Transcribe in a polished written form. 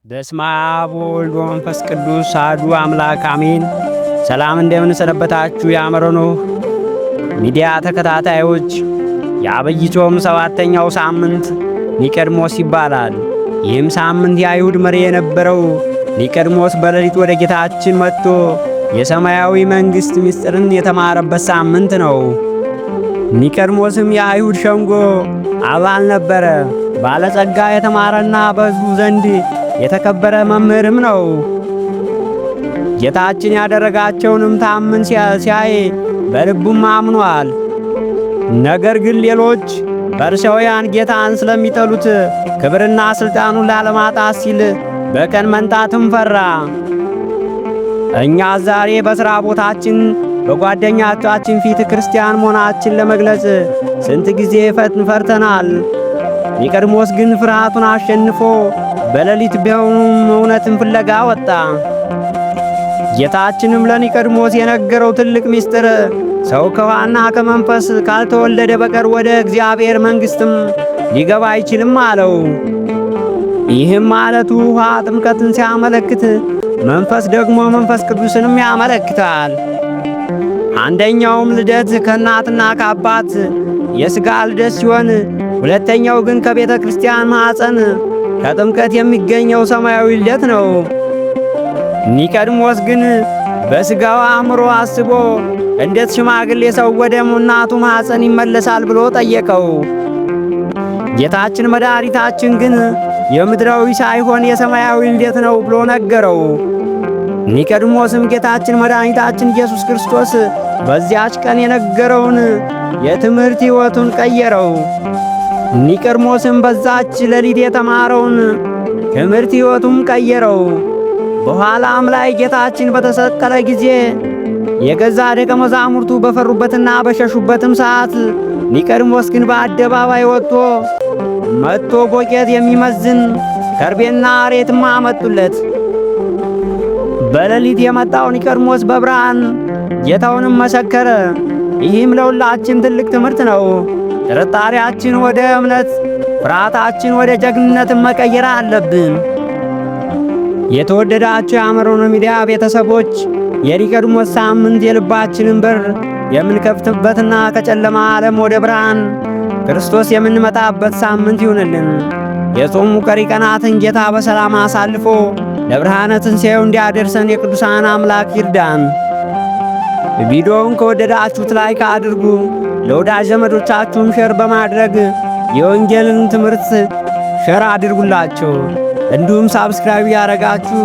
በስመ አብ ወወልድ ወመንፈስ ቅዱስ አሐዱ አምላክ አሜን። ሰላም እንደምን ሰነበታችሁ? የአምረኖህ ሚዲያ ተከታታዮች፣ የዐቢይ ጾም ሰባተኛው ሳምንት ኒቆዲሞስ ይባላል። ይህም ሳምንት የአይሁድ መሪ የነበረው ኒቆዲሞስ በሌሊት ወደ ጌታችን መጥቶ የሰማያዊ መንግሥት ምስጢርን የተማረበት ሳምንት ነው። ኒቆዲሞስም የአይሁድ ሸንጎ አባል ነበረ። ባለጸጋ የተማረና በሕዝቡ ዘንድ የተከበረ መምህርም ነው። ጌታችን ያደረጋቸውንም ታምን ሲያይ በልቡም አምኗል። ነገር ግን ሌሎች ፈሪሳውያን ጌታን ስለሚጠሉት ክብርና ሥልጣኑን ላለማጣት ሲል በቀን መንጣትም ፈራ። እኛ ዛሬ በሥራ ቦታችን በጓደኞቻችን ፊት ክርስቲያን መሆናችን ለመግለጽ ስንት ጊዜ ፈርተናል። ኒቆዲሞስ ግን ፍርሃቱን አሸንፎ በሌሊት ቢሆንም እውነትን ፍለጋ ወጣ። ጌታችንም ለኒቆዲሞስ የነገረው ትልቅ ምስጢር ሰው ከውሃና ከመንፈስ ካልተወለደ በቀር ወደ እግዚአብሔር መንግሥትም ሊገባ አይችልም አለው። ይህም ማለቱ ውሃ ጥምቀትን ሲያመለክት፣ መንፈስ ደግሞ መንፈስ ቅዱስንም ያመለክታል። አንደኛውም ልደት ከእናትና ከአባት የሥጋ ልደት ሲሆን፣ ሁለተኛው ግን ከቤተ ክርስቲያን ማኅፀን ከጥምቀት የሚገኘው ሰማያዊ ልደት ነው። ኒቆዲሞስ ግን በሥጋው አእምሮ አስቦ እንዴት ሽማግሌ ሰው ወደ እናቱ ማኅፀን ይመለሳል ብሎ ጠየቀው። ጌታችን መድኃኒታችን ግን የምድራዊ ሳይሆን የሰማያዊ ልደት ነው ብሎ ነገረው። ኒቆዲሞስም ጌታችን መድኃኒታችን ኢየሱስ ክርስቶስ በዚያች ቀን የነገረውን የትምህርት ሕይወቱን ቀየረው። ኒቆዲሞስም በዛች ሌሊት የተማረውን ትምህርት ሕይወቱም ቀየረው። በኋላም ላይ ጌታችን በተሰቀለ ጊዜ የገዛ ደቀ መዛሙርቱ በፈሩበትና በሸሹበትም ሰዓት ኒቆዲሞስ ግን በአደባባይ መጥቶ ቦቄት የሚመዝን ከርቤና እሬትም አመጡለት። በሌሊት የመጣው ኒቆዲሞስ በብርሃን ጌታውንም መሰከረ። ይህም ለሁላችን ትልቅ ትምህርት ነው። ጥርጣሬያችን ወደ እምነት፣ ፍርሃታችን ወደ ጀግንነትን መቀየር አለብን። የተወደዳችሁ የአምረኖህ ሚዲያ ቤተሰቦች፣ የኒቆዲሞስ ሳምንት የልባችንን በር የምንከፍትበትና ከጨለማ ዓለም ወደ ብርሃን ክርስቶስ የምንመጣበት ሳምንት ይሁንልን። የጾሙ ቀሪ ቀናትን ጌታ በሰላም አሳልፎ ለብርሃነ ትንሣኤው እንዲያደርሰን የቅዱሳን አምላክ ይርዳን። ቪዲዮውን ከወደዳችሁት ላይክ አድርጉ። ለወዳጅ ዘመዶቻችሁም ሼር በማድረግ የወንጌልን ትምህርት ሼር አድርጉላቸው። እንዲሁም ሳብስክራይብ ያረጋችሁ